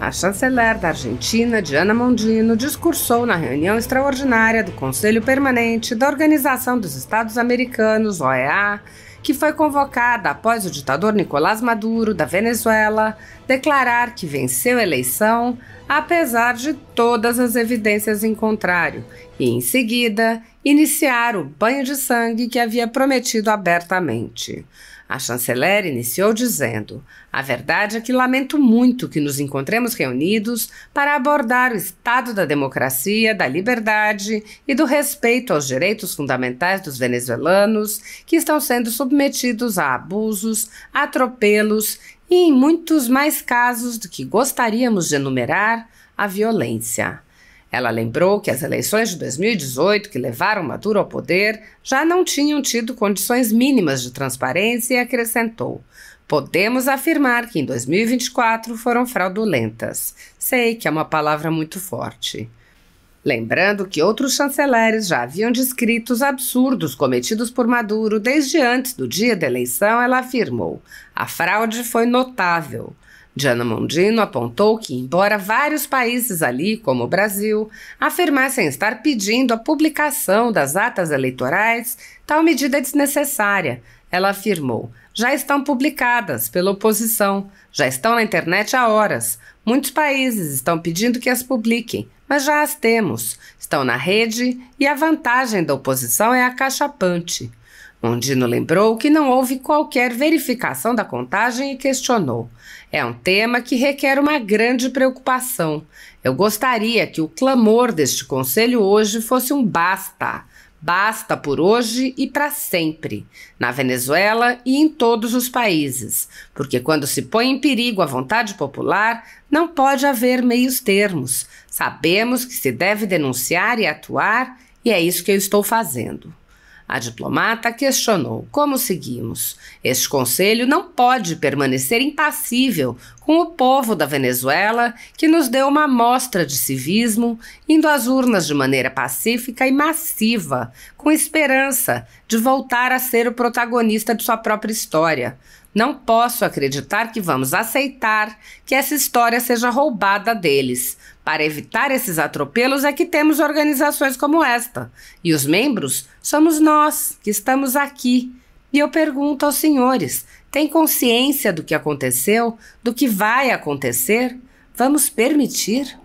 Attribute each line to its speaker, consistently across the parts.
Speaker 1: A chanceler da Argentina, Diana Mondino, discursou na reunião extraordinária do Conselho Permanente da Organização dos Estados Americanos, OEA, que foi convocada após o ditador Nicolás Maduro, da Venezuela, declarar que venceu a eleição, apesar de todas as evidências em contrário, e, em seguida, iniciar o banho de sangue que havia prometido abertamente. A chanceler iniciou dizendo: "A verdade é que lamento muito que nos encontremos reunidos para abordar o estado da democracia, da liberdade e do respeito aos direitos fundamentais dos venezuelanos, que estão sendo submetidos a abusos, atropelos e, em muitos mais casos do que gostaríamos de enumerar, a violência." Ela lembrou que as eleições de 2018, que levaram Maduro ao poder, já não tinham tido condições mínimas de transparência e acrescentou: "Podemos afirmar que em 2024 foram fraudulentas." Sei que é uma palavra muito forte. Lembrando que outros chanceleres já haviam descrito os absurdos cometidos por Maduro desde antes do dia da eleição, ela afirmou: "A fraude foi notável." Diana Mondino apontou que, embora vários países ali, como o Brasil, afirmassem estar pedindo a publicação das atas eleitorais, tal medida é desnecessária. Ela afirmou: "Já estão publicadas pela oposição, já estão na internet há horas. Muitos países estão pedindo que as publiquem, mas já as temos. Estão na rede e a vantagem da oposição é acachapante." Mondino lembrou que não houve qualquer verificação da contagem e questionou: "É um tema que requer uma grande preocupação. Eu gostaria que o clamor deste conselho hoje fosse um basta. Basta por hoje e para sempre, na Venezuela e em todos os países, porque quando se põe em perigo a vontade popular, não pode haver meios termos. Sabemos que se deve denunciar e atuar, e é isso que eu estou fazendo." A diplomata questionou: "Como seguimos? Este conselho não pode permanecer impassível com o povo da Venezuela, que nos deu uma amostra de civismo, indo às urnas de maneira pacífica e massiva, com esperança de voltar a ser o protagonista de sua própria história. Não posso acreditar que vamos aceitar que essa história seja roubada deles. Para evitar esses atropelos é que temos organizações como esta. E os membros somos nós, que estamos aqui. E eu pergunto aos senhores, têm consciência do que aconteceu, do que vai acontecer? Vamos permitir?"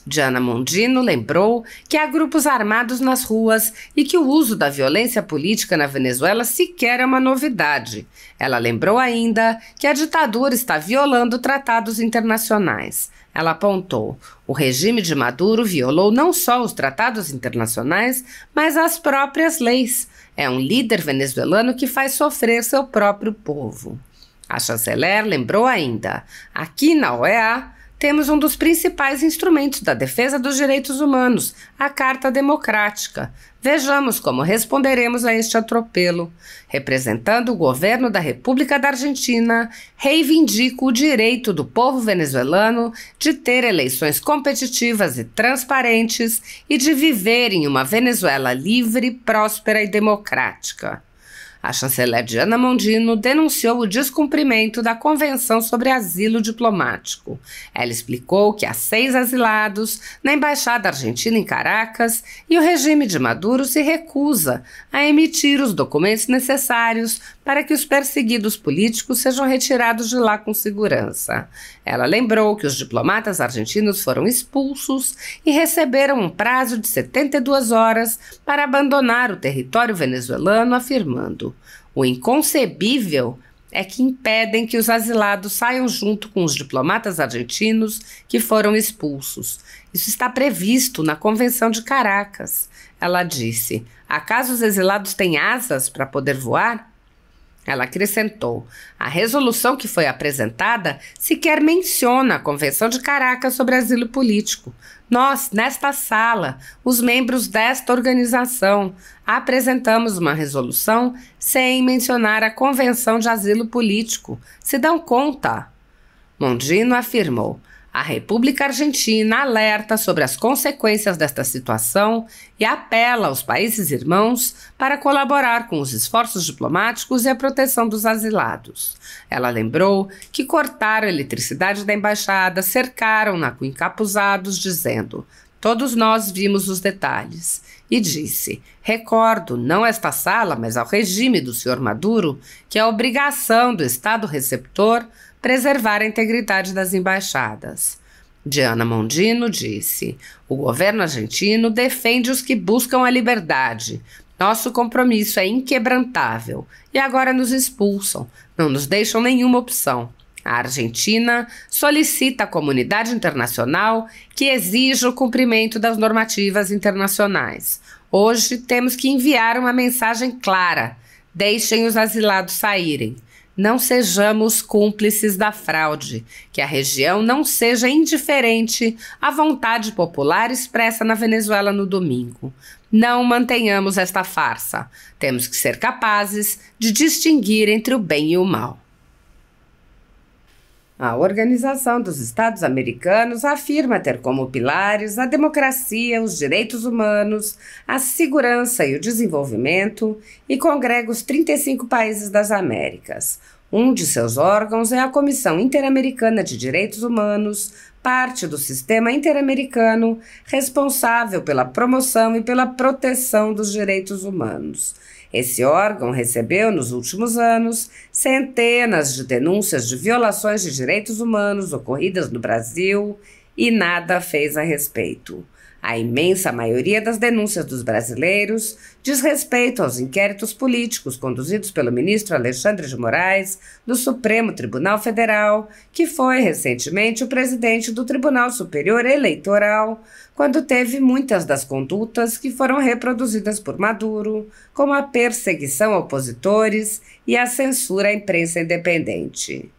Speaker 1: Diana Mondino lembrou que há grupos armados nas ruas e que o uso da violência política na Venezuela sequer é uma novidade. Ela lembrou ainda que a ditadura está violando tratados internacionais. Ela apontou: "O regime de Maduro violou não só os tratados internacionais, mas as próprias leis. É um líder venezuelano que faz sofrer seu próprio povo." A chanceler lembrou ainda: "Aqui na OEA, temos um dos principais instrumentos da defesa dos direitos humanos, a Carta Democrática. Vejamos como responderemos a este atropelo. Representando o governo da República da Argentina, reivindico o direito do povo venezuelano de ter eleições competitivas e transparentes e de viver em uma Venezuela livre, próspera e democrática." A chanceler Diana Mondino denunciou o descumprimento da Convenção sobre Asilo Diplomático. Ela explicou que há 6 asilados na Embaixada Argentina em Caracas e o regime de Maduro se recusa a emitir os documentos necessários para que os perseguidos políticos sejam retirados de lá com segurança. Ela lembrou que os diplomatas argentinos foram expulsos e receberam um prazo de 72 horas para abandonar o território venezuelano, afirmando: "O inconcebível é que impedem que os asilados saiam junto com os diplomatas argentinos que foram expulsos. Isso está previsto na Convenção de Caracas." Ela disse: "Acaso os exilados têm asas para poder voar?" Ela acrescentou: "A resolução que foi apresentada sequer menciona a Convenção de Caracas sobre asilo político. Nós, nesta sala, os membros desta organização, apresentamos uma resolução sem mencionar a Convenção de Asilo Político. Se dão conta?" Mondino afirmou: A República Argentina alerta sobre as consequências desta situação e apela aos países irmãos para colaborar com os esforços diplomáticos e a proteção dos asilados. Ela lembrou que cortaram a eletricidade da embaixada, cercaram-na com encapuzados, dizendo: "Todos nós vimos os detalhes." E disse: "Recordo, não esta sala, mas ao regime do senhor Maduro, que é obrigação do Estado receptor preservar a integridade das embaixadas." Diana Mondino disse: "O governo argentino defende os que buscam a liberdade. Nosso compromisso é inquebrantável. E agora nos expulsam, não nos deixam nenhuma opção. A Argentina solicita à comunidade internacional que exija o cumprimento das normativas internacionais. Hoje temos que enviar uma mensagem clara: deixem os asilados saírem. Não sejamos cúmplices da fraude, que a região não seja indiferente à vontade popular expressa na Venezuela no domingo. Não mantenhamos esta farsa. Temos que ser capazes de distinguir entre o bem e o mal." A Organização dos Estados Americanos afirma ter como pilares a democracia, os direitos humanos, a segurança e o desenvolvimento e congrega os 35 países das Américas. Um de seus órgãos é a Comissão Interamericana de Direitos Humanos, parte do sistema interamericano responsável pela promoção e pela proteção dos direitos humanos. Esse órgão recebeu, nos últimos anos, centenas de denúncias de violações de direitos humanos ocorridas no Brasil e nada fez a respeito. A imensa maioria das denúncias dos brasileiros diz respeito aos inquéritos políticos conduzidos pelo ministro Alexandre de Moraes do Supremo Tribunal Federal, que foi recentemente o presidente do Tribunal Superior Eleitoral, quando teve muitas das condutas que foram reproduzidas por Maduro, como a perseguição a opositores e a censura à imprensa independente.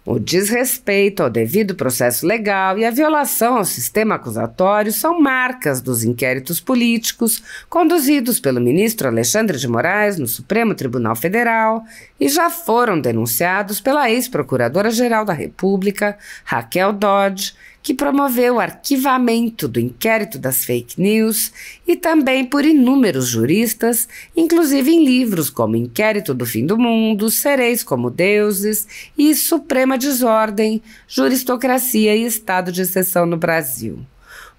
Speaker 1: O desrespeito ao devido processo legal e a violação ao sistema acusatório são marcas dos inquéritos políticos conduzidos pelo ministro Alexandre de Moraes no Supremo Tribunal Federal e já foram denunciados pela ex-procuradora-geral da República, Raquel Dodge, que promoveu o arquivamento do inquérito das fake news, e também por inúmeros juristas, inclusive em livros como Inquérito do Fim do Mundo, Sereis como Deuses e Suprema Desordem, Juristocracia e Estado de Exceção no Brasil.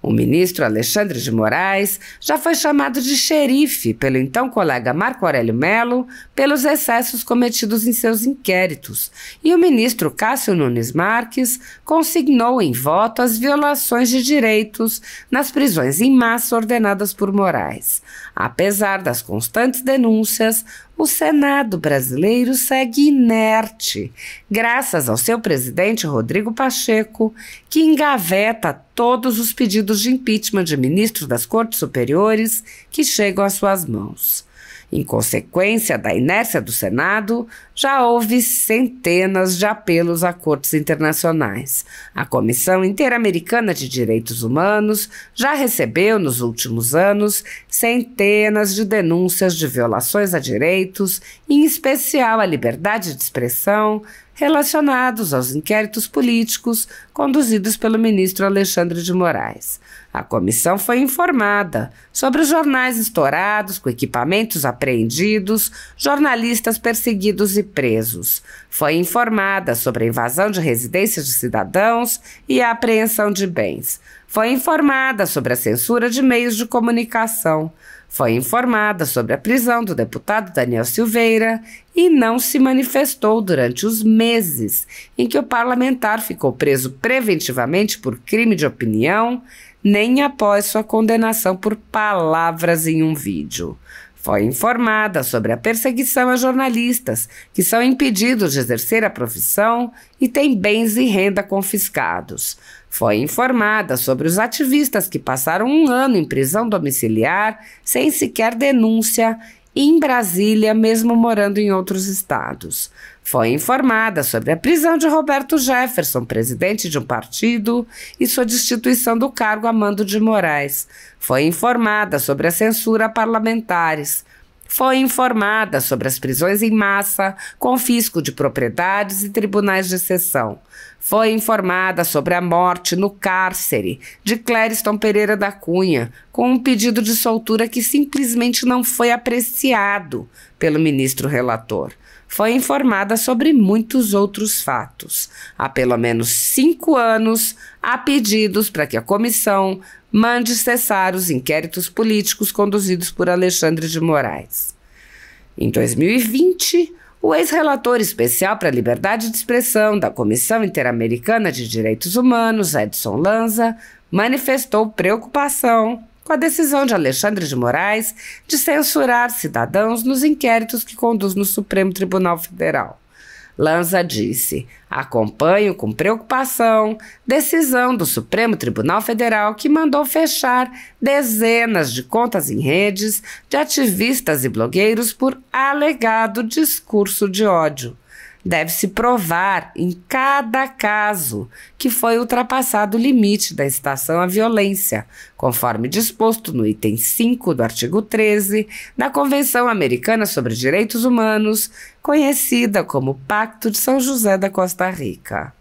Speaker 1: O ministro Alexandre de Moraes já foi chamado de xerife pelo então colega Marco Aurélio Mello pelos excessos cometidos em seus inquéritos, e o ministro Cássio Nunes Marques consignou em voto as violações de direitos nas prisões em massa ordenadas por Moraes. Apesar das constantes denúncias, o Senado brasileiro segue inerte, graças ao seu presidente Rodrigo Pacheco, que engaveta todos os pedidos de impeachment de ministros das Cortes Superiores que chegam às suas mãos. Em consequência da inércia do Senado, já houve centenas de apelos a cortes internacionais. A Comissão Interamericana de Direitos Humanos já recebeu, nos últimos anos, centenas de denúncias de violações a direitos, em especial à liberdade de expressão, relacionados aos inquéritos políticos conduzidos pelo ministro Alexandre de Moraes. A comissão foi informada sobre os jornais estourados, com equipamentos apreendidos, jornalistas perseguidos e presos. Foi informada sobre a invasão de residências de cidadãos e a apreensão de bens. Foi informada sobre a censura de meios de comunicação. Foi informada sobre a prisão do deputado Daniel Silveira e não se manifestou durante os meses em que o parlamentar ficou preso preventivamente por crime de opinião, nem após sua condenação por palavras em um vídeo. Foi informada sobre a perseguição a jornalistas que são impedidos de exercer a profissão e têm bens e renda confiscados. Foi informada sobre os ativistas que passaram 1 ano em prisão domiciliar sem sequer denúncia em Brasília, mesmo morando em outros estados. Foi informada sobre a prisão de Roberto Jefferson, presidente de um partido, e sua destituição do cargo a mando de Moraes. Foi informada sobre a censura a parlamentares. Foi informada sobre as prisões em massa, confisco de propriedades e tribunais de exceção. Foi informada sobre a morte no cárcere de Clériston Pereira da Cunha, com um pedido de soltura que simplesmente não foi apreciado pelo ministro relator. Foi informada sobre muitos outros fatos. Há pelo menos 5 anos, há pedidos para que a comissão mande cessar os inquéritos políticos conduzidos por Alexandre de Moraes. Em 2020, o ex-relator especial para a liberdade de expressão da Comissão Interamericana de Direitos Humanos, Edson Lanza, manifestou preocupação com a decisão de Alexandre de Moraes de censurar cidadãos nos inquéritos que conduz no Supremo Tribunal Federal. Lanza disse: acompanho com preocupação decisão do Supremo Tribunal Federal que mandou fechar dezenas de contas em redes de ativistas e blogueiros por alegado discurso de ódio. Deve-se provar em cada caso que foi ultrapassado o limite da incitação à violência, conforme disposto no item 5 do artigo 13 da Convenção Americana sobre Direitos Humanos, conhecida como Pacto de São José da Costa Rica.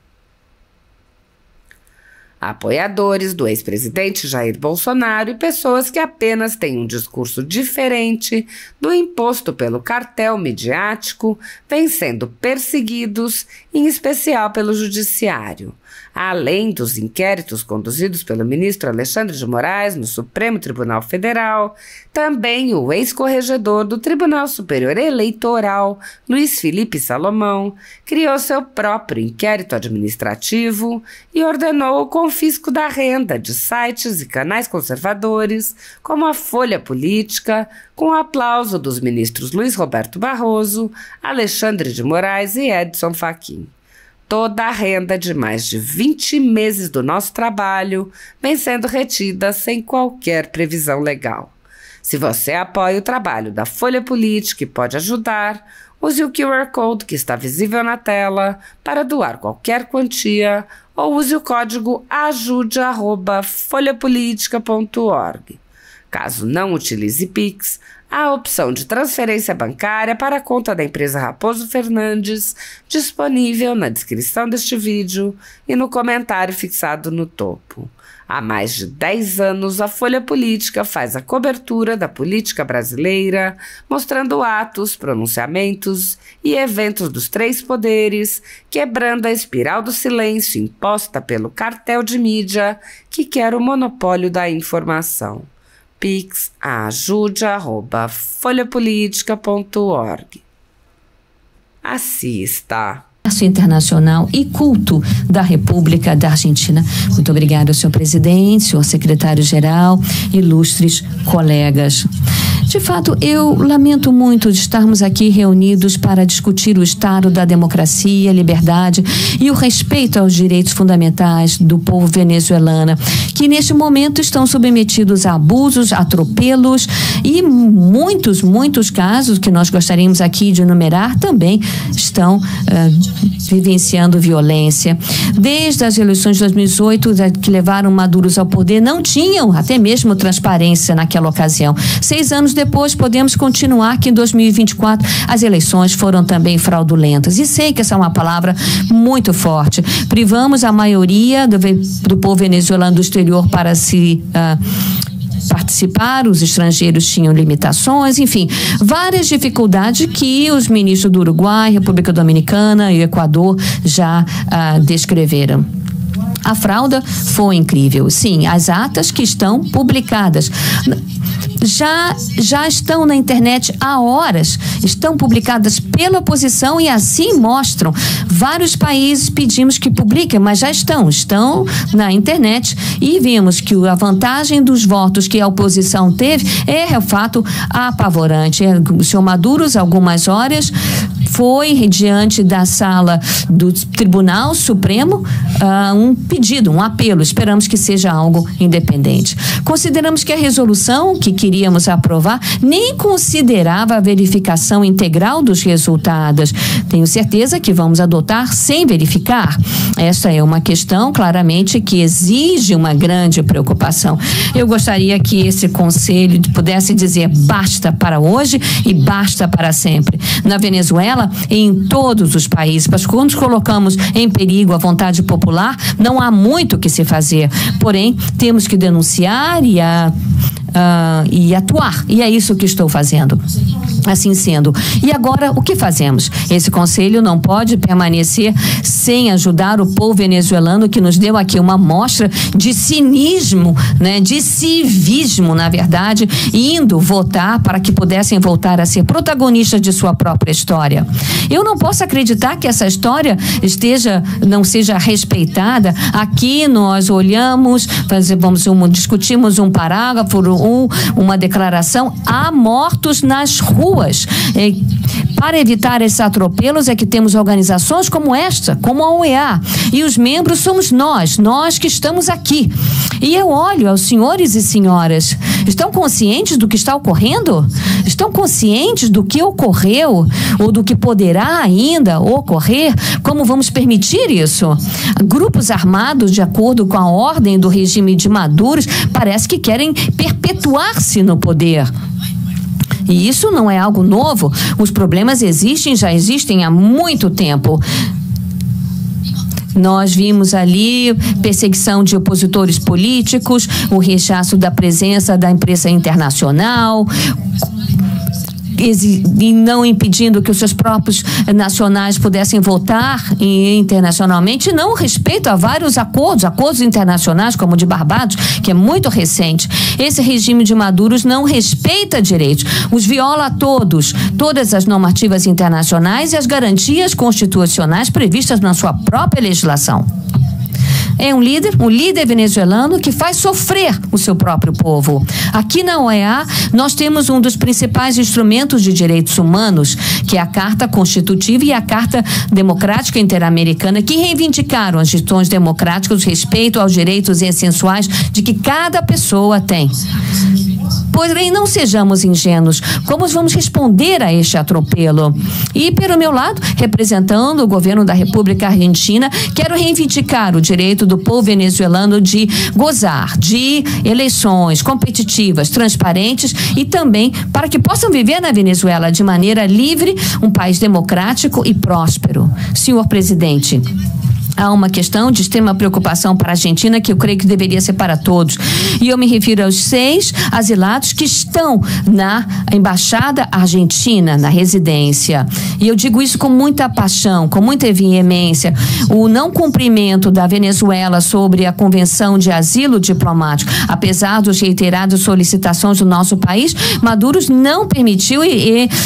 Speaker 1: Apoiadores do ex-presidente Jair Bolsonaro e pessoas que apenas têm um discurso diferente do imposto pelo cartel midiático vêm sendo perseguidos, em especial pelo judiciário. Além dos inquéritos conduzidos pelo ministro Alexandre de Moraes no Supremo Tribunal Federal, também o ex-corregedor do Tribunal Superior Eleitoral, Luiz Felipe Salomão, criou seu próprio inquérito administrativo e ordenou o confisco da renda de sites e canais conservadores, como a Folha Política, com o aplauso dos ministros Luiz Roberto Barroso, Alexandre de Moraes e Edson Fachin. Toda a renda de mais de 20 meses do nosso trabalho vem sendo retida sem qualquer previsão legal. Se você apoia o trabalho da Folha Política e pode ajudar, use o QR Code que está visível na tela para doar qualquer quantia ou use o código ajude@folhapolitica.org. Caso não utilize Pix, há a opção de transferência bancária para a conta da empresa Raposo Fernandes, disponível na descrição deste vídeo e no comentário fixado no topo. Há mais de 10 anos, a Folha Política faz a cobertura da política brasileira, mostrando atos, pronunciamentos e eventos dos 3 poderes, quebrando a espiral do silêncio imposta pelo cartel de mídia que quer o monopólio da informação. Pix ajude@folhapolitica.org. Assista.
Speaker 2: Internacional e culto da República da Argentina. Muito obrigada, senhor presidente, senhor secretário-geral, ilustres colegas. De fato, eu lamento muito de estarmos aqui reunidos para discutir o estado da democracia, liberdade e o respeito aos direitos fundamentais do povo venezuelano, que neste momento estão submetidos a abusos, atropelos e muitos casos que nós gostaríamos aqui de enumerar também estão vivenciando violência. Desde as eleições de 2018, que levaram Maduros ao poder, não tinham até mesmo transparência naquela ocasião. 6 anos depois, podemos continuar que em 2024 as eleições foram também fraudulentas. E sei que essa é uma palavra muito forte. Privamos a maioria do povo venezuelano do exterior para se participar, os estrangeiros tinham limitações, enfim, várias dificuldades que os ministros do Uruguai, República Dominicana e Equador já descreveram. A fraude foi incrível. Sim, as atas que estão publicadas já estão na internet há horas, estão publicadas pela oposição e assim mostram. Vários países pedimos que publiquem, mas já estão na internet e vimos que a vantagem dos votos que a oposição teve é, de fato, apavorante. O senhor Maduro, algumas horas, foi diante da sala do Tribunal Supremo um pedido, um apelo. Esperamos que seja algo independente. Consideramos que a resolução que queríamos aprovar nem considerava a verificação integral dos resultados. Tenho certeza que vamos adotar sem verificar. Esta é uma questão, claramente, que exige uma grande preocupação. Eu gostaria que esse conselho pudesse dizer basta para hoje e basta para sempre. Na Venezuela e em todos os países, mas quando colocamos em perigo a vontade popular, não há muito o que se fazer. Porém, temos que denunciar e atuar. E é isso que estou fazendo. Assim sendo. E agora, o que fazemos? Esse conselho não pode permanecer sem ajudar o povo venezuelano, que nos deu aqui uma amostra de cinismo, né, de civismo, na verdade, indo votar para que pudessem voltar a ser protagonistas de sua própria história. Eu não posso acreditar que essa história não seja respeitada. Aqui nós olhamos, discutimos um parágrafo, uma declaração: há mortos nas ruas. Para evitar esses atropelos é que temos organizações como esta, como a OEA, e os membros somos nós que estamos aqui. E eu olho aos senhores e senhoras, estão conscientes do que está ocorrendo? Estão conscientes do que ocorreu ou do que poderá ainda ocorrer? Como vamos permitir isso? Grupos armados, de acordo com a ordem do regime de Maduro, parece que querem perpetuar-se no poder. E isso não é algo novo. Os problemas já existem há muito tempo. Nós vimos ali perseguição de opositores políticos, o rechaço da presença da imprensa internacional, e não impedindo que os seus próprios nacionais pudessem votar internacionalmente, não respeito a vários acordos internacionais, como o de Barbados, que é muito recente. Esse regime de Maduro não respeita direitos, os viola todas as normativas internacionais e as garantias constitucionais previstas na sua própria legislação. É um líder venezuelano que faz sofrer o seu próprio povo. Aqui na OEA, nós temos um dos principais instrumentos de direitos humanos, que é a Carta Constitutiva e a Carta Democrática Interamericana, que reivindicaram as instituições democráticas, o respeito aos direitos essenciais de que cada pessoa tem. Porém, não sejamos ingênuos. Como vamos responder a este atropelo? E, pelo meu lado, representando o governo da República Argentina, quero reivindicar o direito do povo venezuelano de gozar de eleições competitivas, transparentes e também para que possam viver na Venezuela de maneira livre, um país democrático e próspero. Senhor presidente, há uma questão de extrema preocupação para a Argentina que eu creio que deveria ser para todos. E eu me refiro aos 6 asilados que estão na Embaixada Argentina, na residência. E eu digo isso com muita paixão, com muita veemência. O não cumprimento da Venezuela sobre a Convenção de Asilo Diplomático, apesar das reiteradas solicitações do nosso país, Maduro não permitiu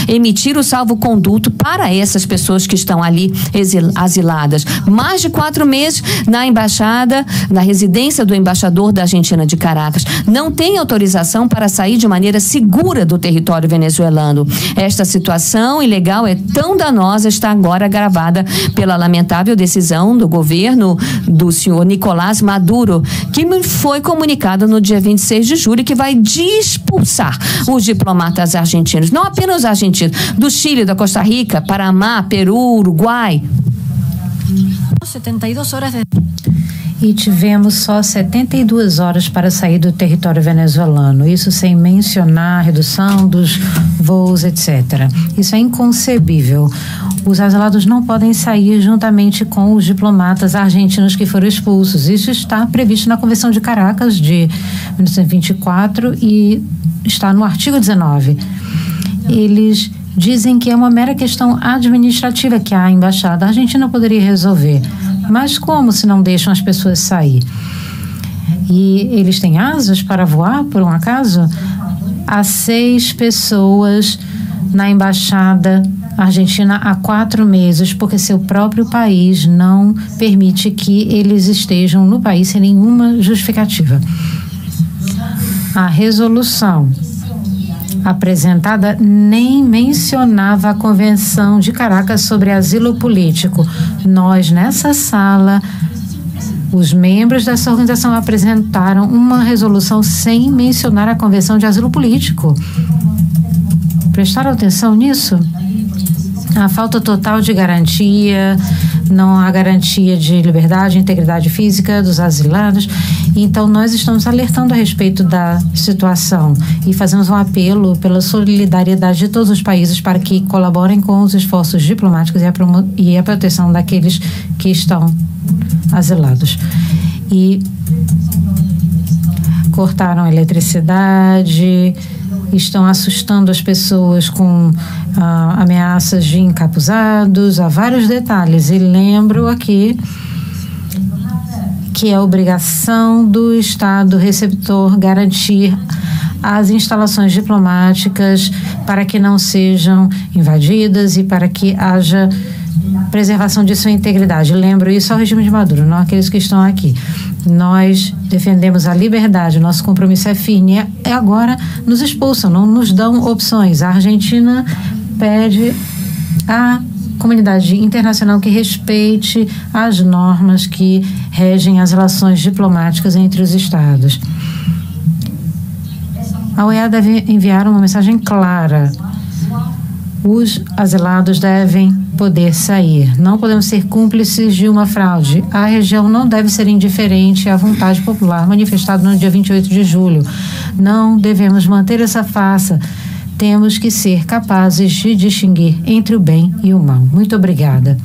Speaker 2: emitir o salvo-conduto para essas pessoas que estão ali asiladas. Mais de 4 meses na embaixada, na residência do embaixador da Argentina de Caracas. Não tem autorização para sair de maneira segura do território venezuelano. Esta situação ilegal é tão danosa, está agora agravada pela lamentável decisão do governo do senhor Nicolás Maduro, que me foi comunicado no dia 26 de julho, que vai expulsar os diplomatas argentinos, não apenas os argentinos, do Chile, da Costa Rica, Panamá, Peru, Uruguai.
Speaker 3: 72 horas e tivemos só 72 horas para sair do território venezuelano. Isso sem mencionar a redução dos voos, etc. Isso é inconcebível. Os asilados não podem sair juntamente com os diplomatas argentinos que foram expulsos. Isso está previsto na Convenção de Caracas de 1924 e está no artigo 19. Eles dizem que é uma mera questão administrativa que a embaixada argentina poderia resolver. Mas como se não deixam as pessoas sair? E eles têm asas para voar, por um acaso? Há 6 pessoas na embaixada argentina há 4 meses, porque seu próprio país não permite que eles estejam no país sem nenhuma justificativa. A resolução apresentada nem mencionava a Convenção de Caracas sobre asilo político. Nós, nessa sala, os membros dessa organização apresentaram uma resolução sem mencionar a Convenção de Asilo Político. Prestaram atenção nisso? A falta total de garantia, não há garantia de liberdade e integridade física dos asilados. Então, nós estamos alertando a respeito da situação e fazemos um apelo pela solidariedade de todos os países para que colaborem com os esforços diplomáticos e a proteção daqueles que estão asilados. E cortaram a eletricidade, estão assustando as pessoas com ameaças de encapuzados, há vários detalhes. E lembro aqui que é obrigação do Estado receptor garantir as instalações diplomáticas para que não sejam invadidas e para que haja preservação de sua integridade. Lembro isso ao regime de Maduro, não aqueles que estão aqui. Nós defendemos a liberdade, nosso compromisso é firme. E agora nos expulsam, não nos dão opções. A Argentina pede à comunidade internacional que respeite as normas que regem as relações diplomáticas entre os Estados. A OEA deve enviar uma mensagem clara. Os asilados devem poder sair. Não podemos ser cúmplices de uma fraude. A região não deve ser indiferente à vontade popular manifestada no dia 28 de julho. Não devemos manter essa farsa. Temos que ser capazes de distinguir entre o bem e o mal. Muito obrigada.